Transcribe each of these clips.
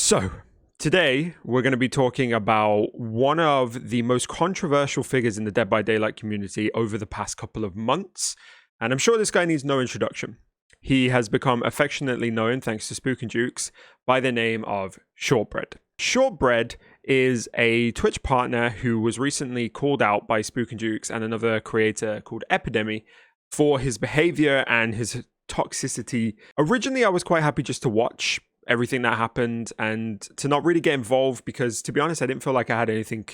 So, today we're going to be talking about one of the most controversial figures in the Dead by Daylight community over the past couple of months. And I'm sure this guy needs no introduction. He has become affectionately known, thanks to Spook and Jukes, by the name of Shortbread. Shortbread is a Twitch partner who was recently called out by Spook and Jukes and another creator called Epidemic for his behavior and his toxicity. Originally, I was quite happy just to watch everything that happened and to not really get involved because, to be honest, I didn't feel like I had anything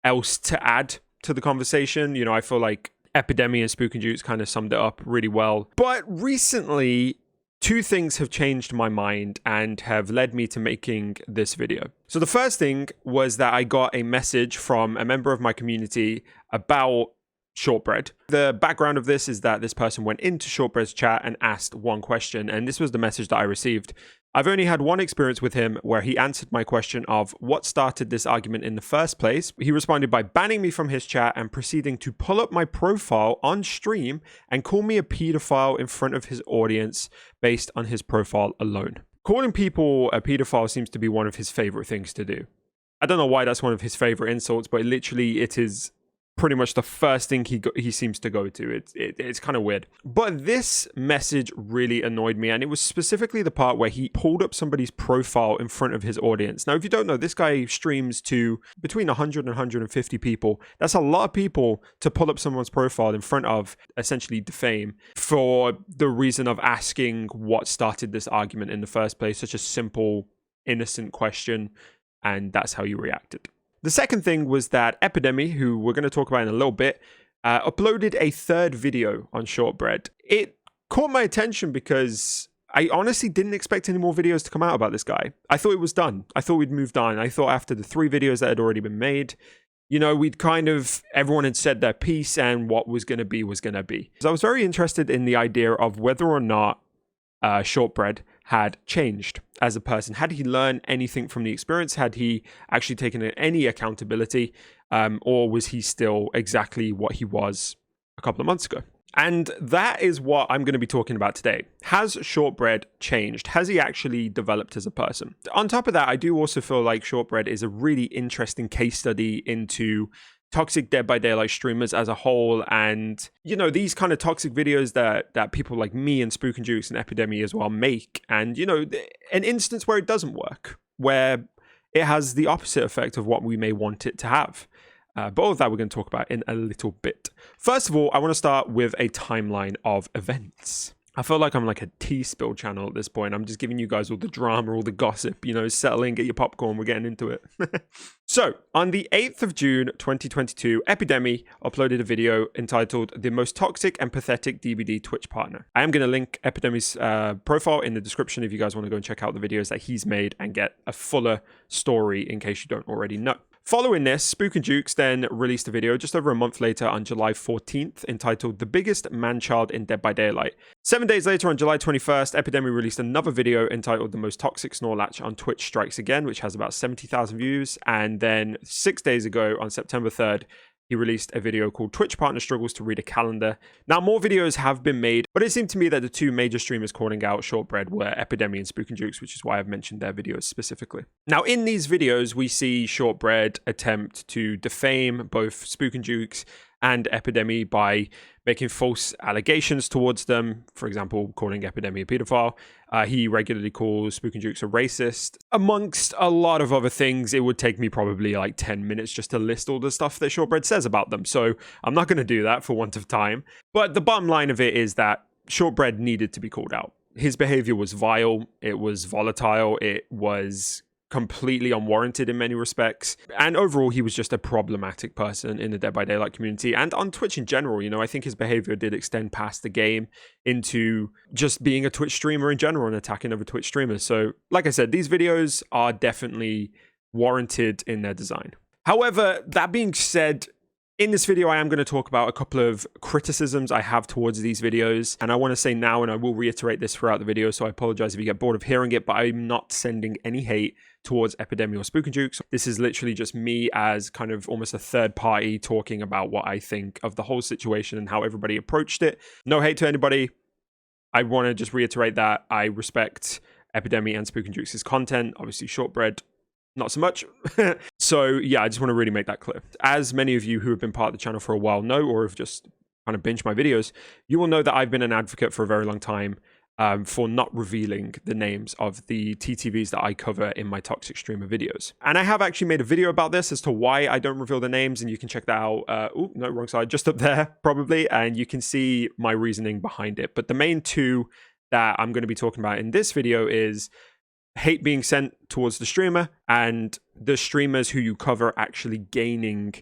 else to add to the conversation. You know, I feel like Epidemic and Spook and Jukes kind of summed it up really well. But recently, two things have changed my mind and have led me to making this video. So the first thing was that I got a message from a member of my community about Shortbread. The background of this is that this person went into Shortbread's chat and asked one question, and this was the message that I received. I've only had one experience with him where he answered my question of what started this argument in the first place. He responded by banning me from his chat and proceeding to pull up my profile on stream and call me a pedophile in front of his audience based on his profile alone. Calling people a pedophile seems to be one of his favorite things to do. I don't know why that's one of his favorite insults, but literally it is pretty much the first thing he seems to go to. It's kind of weird. But this message really annoyed me, and it was specifically the part where he pulled up somebody's profile in front of his audience. Now, if you don't know, this guy streams to between 100 and 150 people. That's a lot of people to pull up someone's profile in front of, essentially defame, for the reason of asking what started this argument in the first place. Such a simple, innocent question, and that's how you reacted. The second thing was that Epidemic, who we're going to talk about in a little bit, uploaded a third video on Shortbread. It caught my attention because I honestly didn't expect any more videos to come out about this guy. I thought it was done. I thought we'd moved on. I thought after the 3 videos that had already been made, you know, everyone had said their piece and what was going to be was going to be. So I was very interested in the idea of whether or not Shortbread had changed as a person. Had he learned anything from the experience? Had he actually taken any accountability? Or was he still exactly what he was a couple of months ago? And that is what I'm going to be talking about today. Has Shortbread changed? Has he actually developed as a person? On top of that, I do also feel like Shortbread is a really interesting case study into toxic Dead by Daylight streamers as a whole, and you know, these kind of toxic videos that people like me and Spook and Jukes and Epidemic as well make, and you know, an instance where it doesn't work, where it has the opposite effect of what we may want it to have. But all of that we're going to talk about in a little bit. First of all, I want to start with a timeline of events. I feel like I'm like a tea spill channel at this point. I'm just giving you guys all the drama, all the gossip, you know, settle in, get your popcorn, we're getting into it. So, on the 8th of June, 2022, Epidemic uploaded a video entitled The Most Toxic and Pathetic DBD Twitch Partner. I am going to link Epidemic's profile in the description if you guys want to go and check out the videos that he's made and get a fuller story in case you don't already know. Following this, Spook and Jukes then released a video just over a month later on July 14th entitled The Biggest Man-Child in Dead by Daylight. 7 days later on July 21st, Epidemic released another video entitled The Most Toxic Snorlatch on Twitch Strikes Again, which has about 70,000 views. And then 6 days ago on September 3rd, he released a video called Twitch Partner Struggles to Read a Calendar. Now, more videos have been made, but it seemed to me that the two major streamers calling out Shortbread were Epidemic and Spook and Jukes, which is why I've mentioned their videos specifically. Now, in these videos, we see Shortbread attempt to defame both Spook and Jukes and Epidemic by making false allegations towards them. For example, calling Epidemic a pedophile. He regularly calls Spook and Jukes a racist. Amongst a lot of other things, it would take me probably like 10 minutes just to list all the stuff that Shortbread says about them. So I'm not going to do that for want of time. But the bottom line of it is that Shortbread needed to be called out. His behavior was vile. It was volatile. It was completely unwarranted in many respects, and overall he was just a problematic person in the Dead by Daylight community and on Twitch in general. You know, I think his behavior did extend past the game into just being a Twitch streamer in general and attacking other Twitch streamers. So like I said, these videos are definitely warranted in their design. However, that being said, in this video, I am going to talk about a couple of criticisms I have towards these videos. And I want to say now, and I will reiterate this throughout the video, so I apologize if you get bored of hearing it, but I'm not sending any hate towards Epidemic or Spook and Jukes. This is literally just me as kind of almost a third party talking about what I think of the whole situation and how everybody approached it. No hate to anybody. I want to just reiterate that I respect Epidemic and Spook and Jukes' content. Obviously, Shortbread, not so much. So yeah, I just want to really make that clear. As many of you who have been part of the channel for a while know, or have just kind of binged my videos, you will know that I've been an advocate for a very long time for not revealing the names of the TTVs that I cover in my Toxic Streamer videos. And I have actually made a video about this as to why I don't reveal the names, and you can check that out. Oh, no, wrong side, just up there, probably. And you can see my reasoning behind it. But the main two that I'm going to be talking about in this video is hate being sent towards the streamer, and the streamers who you cover actually gaining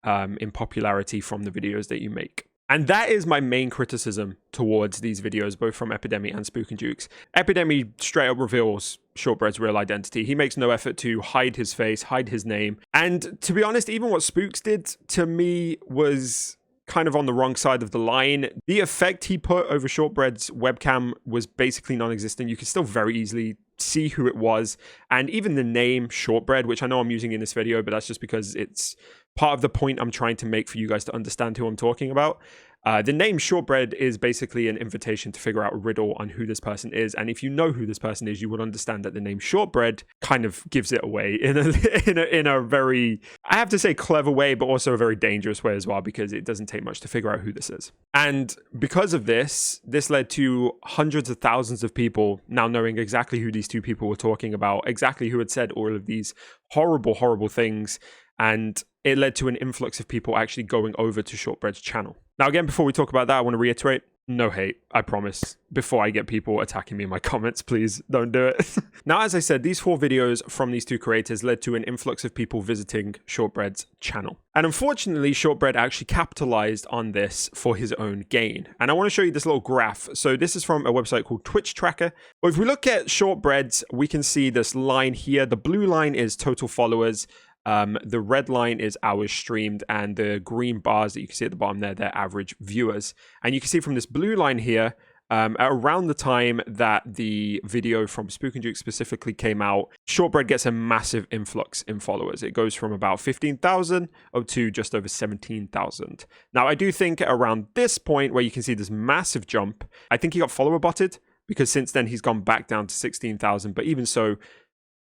in popularity from the videos that you make. And that is my main criticism towards these videos, both from Epidemic and Spook and Jukes. Epidemic straight up reveals Shortbread's real identity. He makes no effort to hide his face, hide his name. And to be honest, even what Spooks did to me was kind of on the wrong side of the line. The effect he put over Shortbread's webcam was basically non-existent. You can still very easily see who it was. And even the name Shortbread, which I know I'm using in this video, but that's just because it's part of the point I'm trying to make for you guys to understand who I'm talking about. The name Shortbread is basically an invitation to figure out a riddle on who this person is. And if you know who this person is, you would understand that the name Shortbread kind of gives it away in a very, I have to say, clever way, but also a very dangerous way as well, because it doesn't take much to figure out who this is. And because of this led to hundreds of thousands of people now knowing exactly who these two people were talking about, exactly who had said all of these horrible, horrible things. And it led to an influx of people actually going over to Shortbread's channel. Now, again, before we talk about that, I want to reiterate, no hate, I promise. Before I get people attacking me in my comments, please don't do it. Now, as I said, these 4 videos from these 2 creators led to an influx of people visiting Shortbread's channel. And unfortunately, Shortbread actually capitalized on this for his own gain. And I want to show you this little graph. So this is from a website called Twitch Tracker. But if we look at Shortbread's, we can see this line here. The blue line is total followers. The red line is hours streamed, and the green bars that you can see at the bottom there, they're average viewers. And you can see from this blue line here, around the time that the video from Spook and Duke specifically came out, Shortbread gets a massive influx in followers. It goes from about 15,000 up to just over 17,000. Now, I do think around this point where you can see this massive jump, I think he got follower botted, because since then he's gone back down to 16,000. But even so,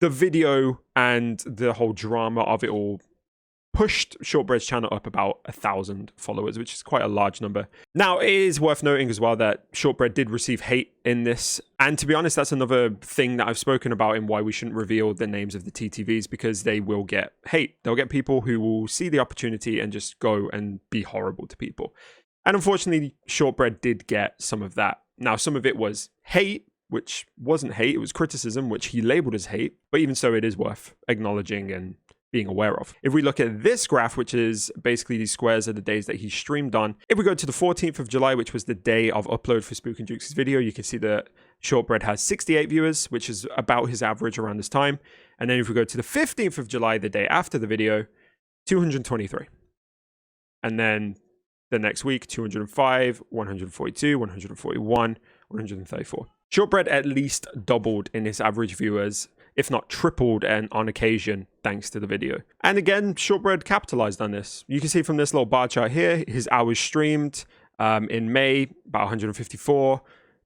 the video and the whole drama of it all pushed Shortbread's channel up about 1,000 followers, which is quite a large number. Now, it is worth noting as well that Shortbread did receive hate in this. And to be honest, that's another thing that I've spoken about in why we shouldn't reveal the names of the TTVs, because they will get hate. They'll get people who will see the opportunity and just go and be horrible to people. And unfortunately, Shortbread did get some of that. Now, some of it was hate, which wasn't hate, it was criticism, which he labeled as hate, but even so, it is worth acknowledging and being aware of. If we look at this graph, which is basically these squares are the days that he streamed on, if we go to the 14th of July, which was the day of upload for Spook and Jukes' video, you can see that Shortbread has 68 viewers, which is about his average around this time. And then if we go to the 15th of July, the day after the video, 223. And then the next week, 205, 142, 141, 134. Shortbread at least doubled in his average viewers, if not tripled, and on occasion, thanks to the video. And again, Shortbread capitalized on this. You can see from this little bar chart here, his hours streamed in May, about 154,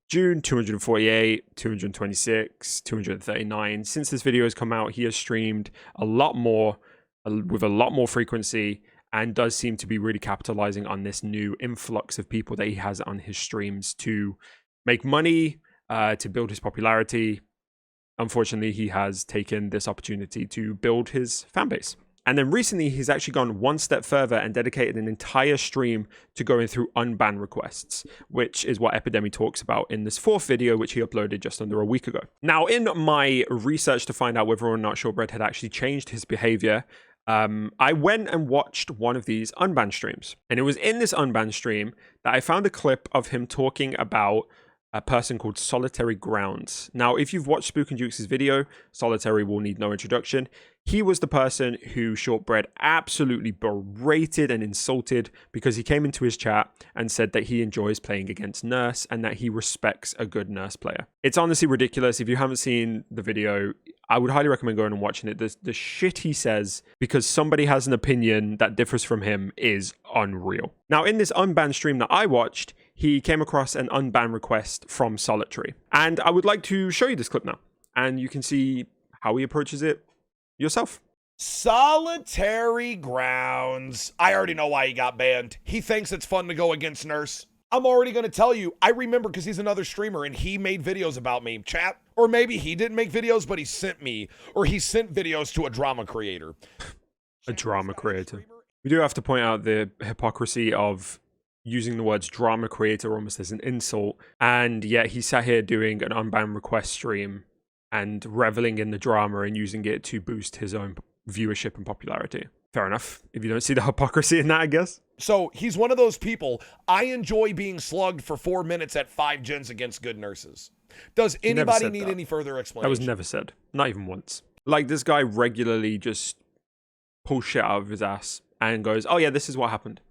June, 248, 226, 239. Since this video has come out, he has streamed a lot more, with a lot more frequency, and does seem to be really capitalizing on this new influx of people that he has on his streams to make money, to build his popularity. Unfortunately, he has taken this opportunity to build his fan base. And then recently, he's actually gone one step further and dedicated an entire stream to going through unban requests, which is what Epidemic talks about in this 4th video, which he uploaded just under a week ago. Now, in my research to find out whether or not Shortbread had actually changed his behavior, I went and watched one of these unban streams. And it was in this unban stream that I found a clip of him talking about a person called Solitary Grounds. Now, if you've watched Spook and Jukes' video, Solitary will need no introduction. He was the person who Shortbread absolutely berated and insulted because he came into his chat and said that he enjoys playing against Nurse and that he respects a good Nurse player. It's honestly ridiculous. If you haven't seen the video, I would highly recommend going and watching it. The shit he says, because somebody has an opinion that differs from him, is unreal. Now, in this unbanned stream that I watched, he came across an unban request from Solitary. And I would like to show you this clip now. and you can see how he approaches it yourself. Solitary grounds. I already know why he got banned. He thinks it's fun to go against Nurse. I'm already going to tell you. I remember because he's another streamer and he made videos about me. Chat. Or maybe he didn't make videos, but he sent me. Or he sent videos to a drama creator. A drama creator. We do have to point out the hypocrisy of using the words drama creator almost as an insult. And yet he sat here doing an unbanned request stream and reveling in the drama and using it to boost his own viewership and popularity. Fair enough. If you don't see the hypocrisy in that, I guess. So he's one of those people. I enjoy being slugged for 4 minutes at 5 gens against good nurses. Does anybody need any further explanation? That was never said. Not even once. Like, this guy regularly just pulls shit out of his ass and goes, oh yeah, this is what happened.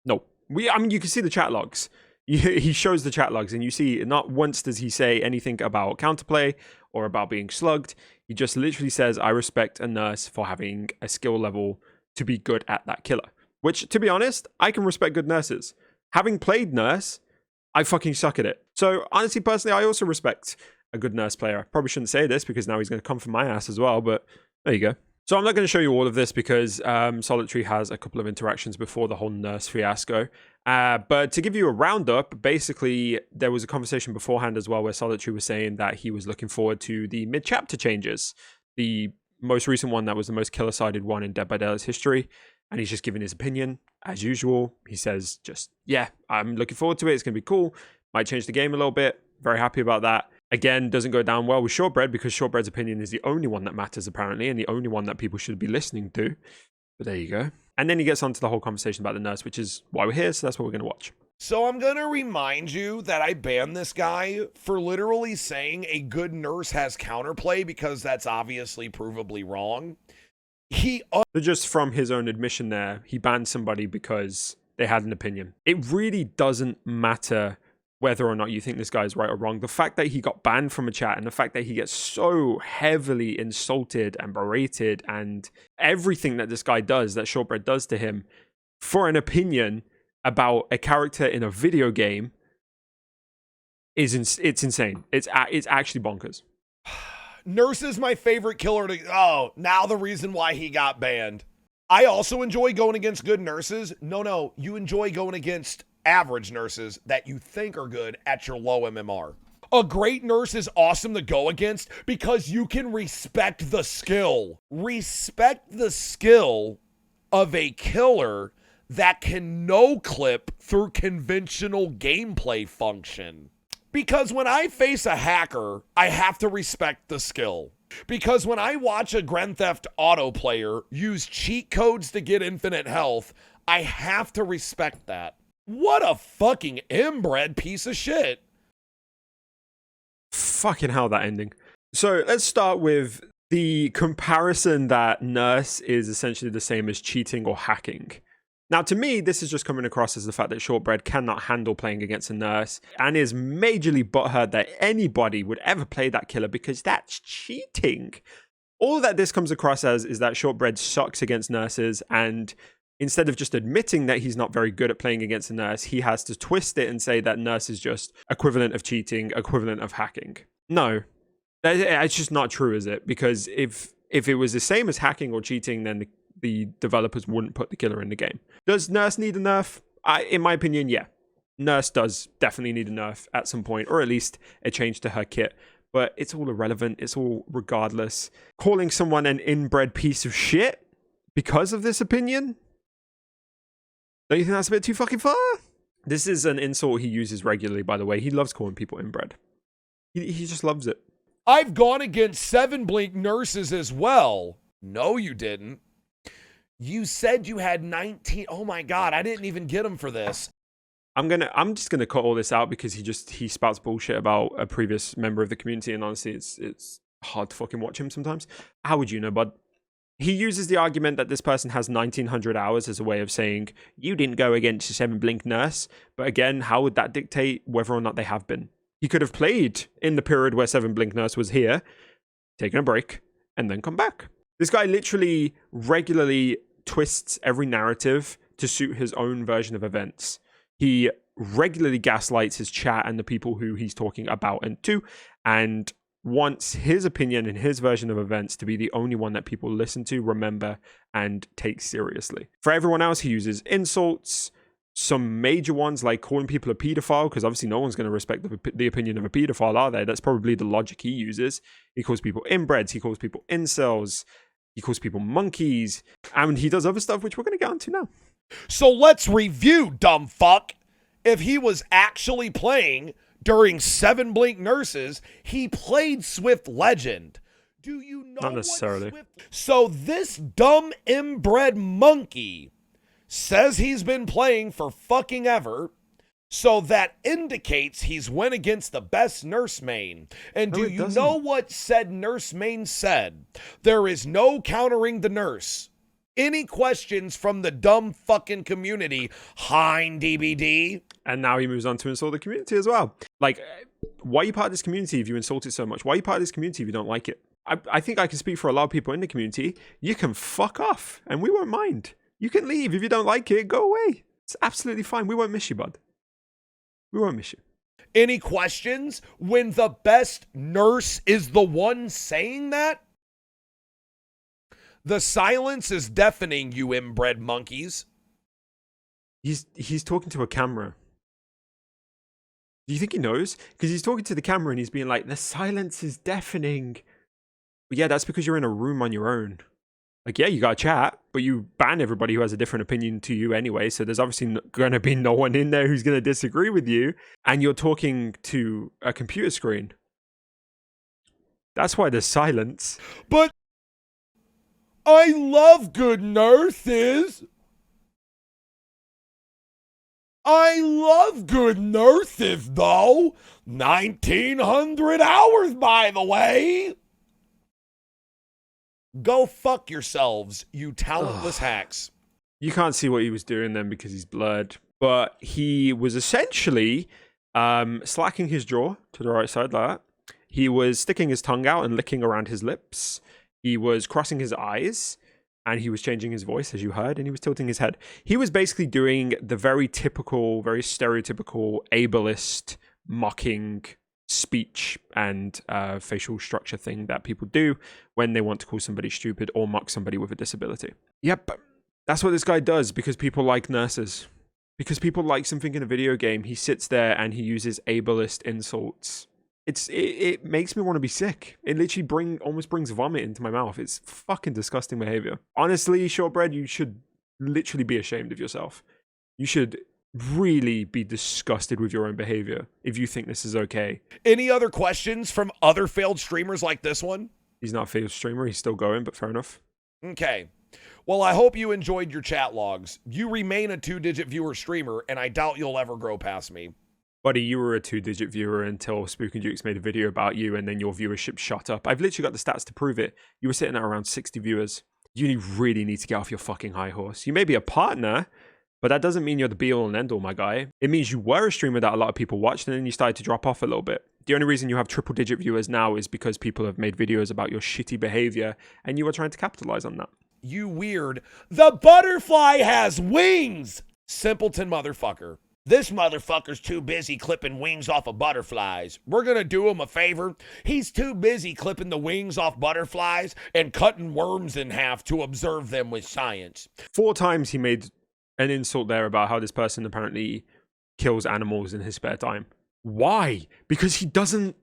No. I mean, you can see the chat logs. He shows the chat logs and you see not once does he say anything about counterplay or about being slugged. He just literally says, I respect a nurse for having a skill level to be good at that killer. Which, to be honest, I can respect good nurses. Having played nurse, I fucking suck at it. So, honestly, personally, I also respect a good nurse player. I probably shouldn't say this because now he's going to come for my ass as well, but there you go. So I'm not going to show you all of this because Solitary has a couple of interactions before the whole nurse fiasco. But to give you a roundup, basically, there was a conversation beforehand as well where Solitary was saying that he was looking forward to the mid-chapter changes. The most recent one that was the most killer-sided one in Dead by Daylight's history. And he's just giving his opinion, as usual. He says just, yeah, I'm looking forward to it. It's going to be cool. Might change the game a little bit. Very happy about that. Again, doesn't go down well with Shortbread because Shortbread's opinion is the only one that matters, apparently, and the only one that people should be listening to. But there you go. And then he gets onto the whole conversation about the nurse, which is why we're here, so that's what we're going to watch. So I'm going to remind you that I banned this guy for literally saying a good nurse has counterplay because that's obviously provably wrong. So just from his own admission there, he banned somebody because they had an opinion. It really doesn't matter whether or not you think this guy is right or wrong. The fact that he got banned from a chat and the fact that he gets so heavily insulted and berated and everything that this guy does, that Shortbread does to him, for an opinion about a character in a video game, it's insane. It's actually bonkers. Nurse is my favorite killer to... Oh, now the reason why he got banned. I also enjoy going against good nurses. No, you enjoy going against average nurses that you think are good at your low MMR. A great nurse is awesome to go against because you can respect the skill. Respect the skill of a killer that can no-clip through conventional gameplay function. Because when I face a hacker, I have to respect the skill. Because when I watch a Grand Theft Auto player use cheat codes to get infinite health, I have to respect that. What a fucking inbred piece of shit. Fucking hell, that ending. So let's start with the comparison that Nurse is essentially the same as cheating or hacking. Now, to me, this is just coming across as the fact that Shortbread cannot handle playing against a nurse and is majorly butthurt that anybody would ever play that killer because that's cheating. All that this comes across as is that Shortbread sucks against nurses, and instead of just admitting that he's not very good at playing against a nurse, he has to twist it and say that nurse is just equivalent of cheating, equivalent of hacking. No, it's just not true, is it? Because if it was the same as hacking or cheating, then the developers wouldn't put the killer in the game. Does Nurse need a nerf? In my opinion, yeah. Nurse does definitely need a nerf at some point, or at least a change to her kit. But it's all irrelevant. It's all regardless. Calling someone an inbred piece of shit because of this opinion? Don't you think that's a bit too fucking far? This is an insult he uses regularly, by the way. He loves calling people inbred. He just loves it. I've gone against 7 blink nurses as well. No, you didn't. You said you had 19. Oh my God, I didn't even get him for this. I'm just gonna cut all this out because he spouts bullshit about a previous member of the community, and honestly, it's hard to fucking watch him sometimes. How would you know, bud? He uses the argument that this person has 1900 hours as a way of saying, you didn't go against a 7 blink nurse. But again, how would that dictate whether or not they have been? He could have played in the period where 7 blink nurse was here, taken a break, and then come back. This guy literally regularly twists every narrative to suit his own version of events. He regularly gaslights his chat and the people who he's talking about and to, and wants his opinion and his version of events to be the only one that people listen to, remember, and take seriously. For everyone else, he uses insults, some major ones like calling people a pedophile, because obviously no one's going to respect the opinion of a pedophile, are they? That's probably the logic he uses. He calls people inbreds, he calls people incels, he calls people monkeys, and he does other stuff which we're going to get onto now. So let's review, dumb fuck. If he was actually playing during 7 Blink Nurses, he played Swift Legend. Do you know? Not necessarily. So this dumb inbred monkey says he's been playing for fucking ever, so that indicates he's went against the best nurse main. And do you know what said nurse main said? There is no countering the nurse. Any questions from the dumb fucking community? Hein DBD. And now he moves on to insult the community as well. Like, why are you part of this community if you insult it so much? Why are you part of this community if you don't like it? I think I can speak for a lot of people in the community. You can fuck off and we won't mind. You can leave. If you don't like it, go away. It's absolutely fine. We won't miss you, bud. We won't miss you. Any questions when the best nurse is the one saying that? The silence is deafening, you inbred monkeys. He's talking to a camera. Do you think he knows? Because he's talking to the camera and he's being like, the silence is deafening. But yeah, that's because you're in a room on your own. Like, yeah, you got to chat, but you ban everybody who has a different opinion to you anyway. So there's obviously going to be no one in there who's going to disagree with you. And you're talking to a computer screen. That's why there's silence. But I love good nurses. I love good nurses, though. 1,900 hours, by the way. Go fuck yourselves, you talentless hacks. You can't see what he was doing then because he's blurred. But he was essentially slacking his jaw to the right side like that. He was sticking his tongue out and licking around his lips. He was crossing his eyes. And he was changing his voice, as you heard, and he was tilting his head. He was basically doing the very typical, very stereotypical ableist mocking speech and facial structure thing that people do when they want to call somebody stupid or mock somebody with a disability. Yep, that's what this guy does because people like nurses. Because people like something in a video game, he sits there and he uses ableist insults. It makes me want to be sick. It literally almost brings vomit into my mouth. It's fucking disgusting behavior. Honestly, Shortbread, you should literally be ashamed of yourself. You should really be disgusted with your own behavior if you think this is okay. Any other questions from other failed streamers like this one? He's not a failed streamer. He's still going, but fair enough. Okay. Well, I hope you enjoyed your chat logs. You remain a 2-digit viewer streamer, and I doubt you'll ever grow past me. Buddy, you were a 2-digit viewer until Spook and Jukes made a video about you, and then your viewership shot up. I've literally got the stats to prove it. You were sitting at around 60 viewers. You really need to get off your fucking high horse. You may be a partner, but that doesn't mean you're the be-all and end-all, my guy. It means you were a streamer that a lot of people watched, and then you started to drop off a little bit. The only reason you have triple-digit viewers now is because people have made videos about your shitty behavior, and you were trying to capitalize on that. You weird. The butterfly has wings! Simpleton motherfucker. This motherfucker's too busy clipping wings off of butterflies. We're going to do him a favor. He's too busy clipping the wings off butterflies and cutting worms in half to observe them with science. 4 times he made an insult there about how this person apparently kills animals in his spare time. Why? Because he doesn't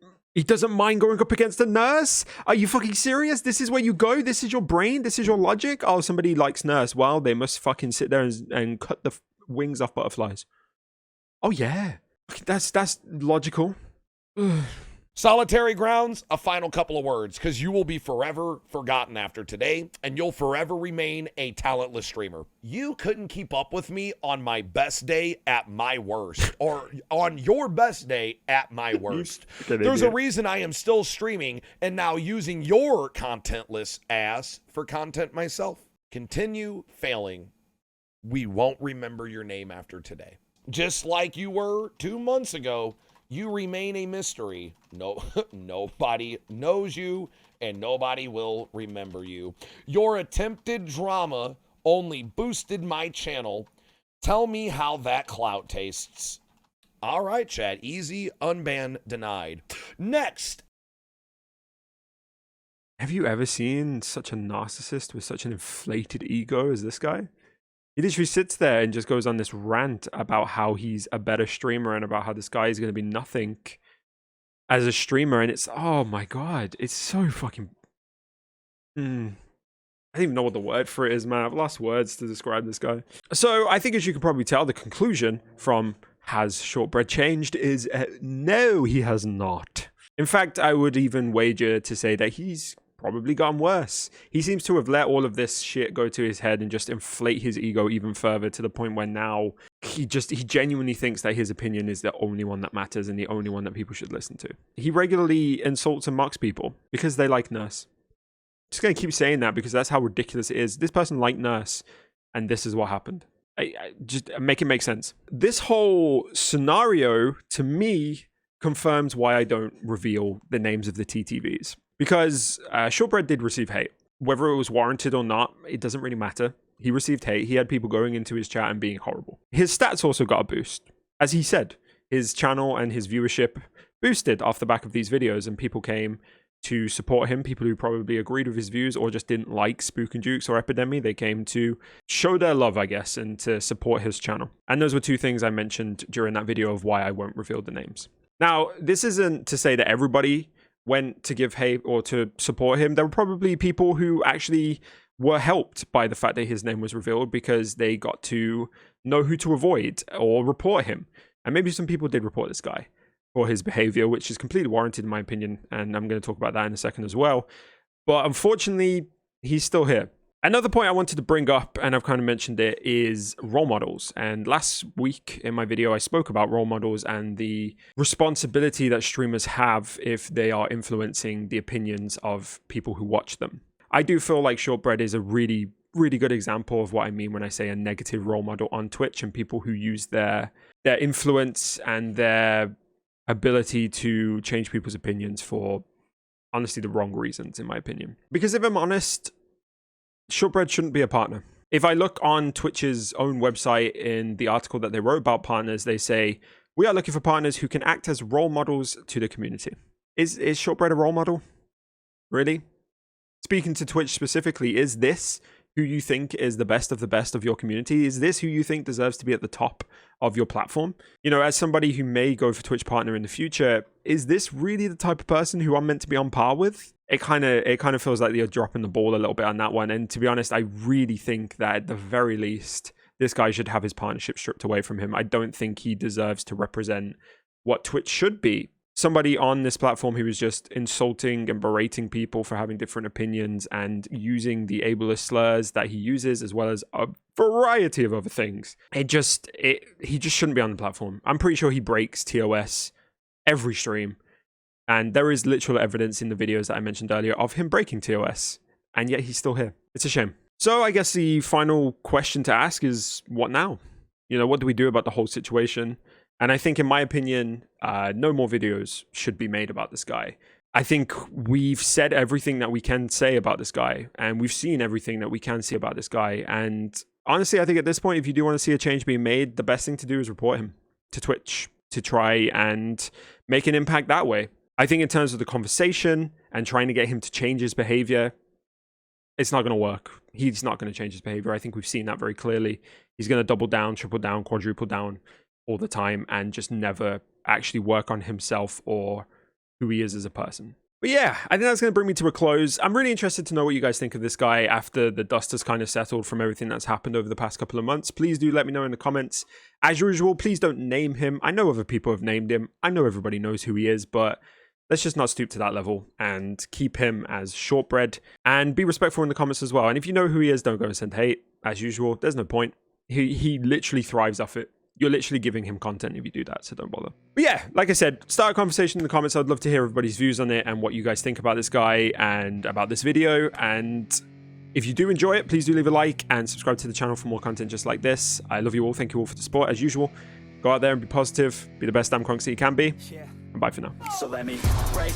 mind going up against a nurse? Are you fucking serious? This is where you go? This is your brain? This is your logic? Oh, somebody likes nurse. Well, they must fucking sit there and cut the wings off butterflies. Oh, yeah. That's logical. Solitary Grounds, a final couple of words, because you will be forever forgotten after today, and you'll forever remain a talentless streamer. You couldn't keep up with me on my best day at my worst, or on your best day at my worst. There's a reason I am still streaming and now using your contentless ass for content myself. Continue failing. We won't remember your name after today. Just like you were 2 months ago, you remain a mystery. No, nobody knows you, and nobody will remember you. Your attempted drama only boosted my channel. Tell me how that clout tastes. All right, chat. Easy, unban, denied. Next. Have you ever seen such a narcissist with such an inflated ego as this guy? He literally sits there and just goes on this rant about how he's a better streamer and about how this guy is going to be nothing as a streamer. And it's, oh my God, it's so fucking... I don't even know what the word for it is, man. I've lost words to describe this guy. So I think, as you can probably tell, the conclusion from has Shortbread changed is no, he has not. In fact, I would even wager to say that he's probably gotten worse. He seems to have let all of this shit go to his head and just inflate his ego even further, to the point where now he genuinely thinks that his opinion is the only one that matters and the only one that people should listen to. He regularly insults and mocks people because they like Nurse. Just gonna keep saying that because that's how ridiculous it is. This person liked Nurse, and this is what happened. I just make it make sense. This whole scenario, to me, confirms why I don't reveal the names of the TTVs. Because Shortbread did receive hate. Whether it was warranted or not, it doesn't really matter. He received hate. He had people going into his chat and being horrible. His stats also got a boost. As he said, his channel and his viewership boosted off the back of these videos, and people came to support him. People who probably agreed with his views or just didn't like Spook and Jukes or Epidemic, they came to show their love, I guess, and to support his channel. And those were two things I mentioned during that video of why I won't reveal the names. Now, this isn't to say that everybody went to give hate or to support him. There were probably people who actually were helped by the fact that his name was revealed because they got to know who to avoid or report him. And maybe some people did report this guy for his behavior, which is completely warranted in my opinion. And I'm going to talk about that in a second as well. But unfortunately, he's still here. Another point I wanted to bring up, and I've kind of mentioned it, is role models. And last week in my video, I spoke about role models and the responsibility that streamers have if they are influencing the opinions of people who watch them. I do feel like Shortbread is a really, really good example of what I mean when I say a negative role model on Twitch, and people who use their influence and their ability to change people's opinions for, honestly, the wrong reasons, in my opinion. Because if I'm honest, Shortbread shouldn't be a partner. If I look on Twitch's own website, in the article that they wrote about partners, they say, we are looking for partners who can act as role models to the community. Is Shortbread a role model? Really? Speaking to Twitch specifically, is this who you think is the best of your community? Is this who you think deserves to be at the top of your platform? You know, as somebody who may go for Twitch partner in the future, is this really the type of person who I'm meant to be on par with? It kind of feels like they're dropping the ball a little bit on that one. And to be honest, I really think that at the very least, this guy should have his partnership stripped away from him. I don't think he deserves to represent what Twitch should be. Somebody on this platform who is just insulting and berating people for having different opinions and using the ableist slurs that he uses, as well as a variety of other things. He just shouldn't be on the platform. I'm pretty sure he breaks TOS every stream. And there is literal evidence in the videos that I mentioned earlier of him breaking TOS. And yet he's still here. It's a shame. So I guess the final question to ask is, what now? You know, what do we do about the whole situation? And I think, in my opinion, no more videos should be made about this guy. I think we've said everything that we can say about this guy, and we've seen everything that we can see about this guy. And honestly, I think at this point, if you do want to see a change being made, the best thing to do is report him to Twitch to try and make an impact that way. I think in terms of the conversation and trying to get him to change his behavior, it's not going to work. He's not going to change his behavior. I think we've seen that very clearly. He's going to double down, triple down, quadruple down all the time and just never actually work on himself or who he is as a person. But yeah, I think that's going to bring me to a close. I'm really interested to know what you guys think of this guy after the dust has kind of settled from everything that's happened over the past couple of months. Please do let me know in the comments. As usual, please don't name him. I know other people have named him. I know everybody knows who he is, but let's just not stoop to that level and keep him as Shortbread and be respectful in the comments as well. And if you know who he is, don't go and send hate. As usual, there's no point. He literally thrives off it. You're literally giving him content if you do that, so don't bother. But yeah, like I said, start a conversation in the comments. I'd love to hear everybody's views on it and what you guys think about this guy and about this video. And if you do enjoy it, please do leave a like and subscribe to the channel for more content just like this. I love you all. Thank you all for the support. As usual, go out there and be positive. Be the best damn Kronks that you can be. And bye for now. So let me break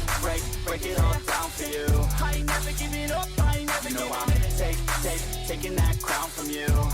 it all down for you. I ain't never giving up. I ain't never taking that crown from you.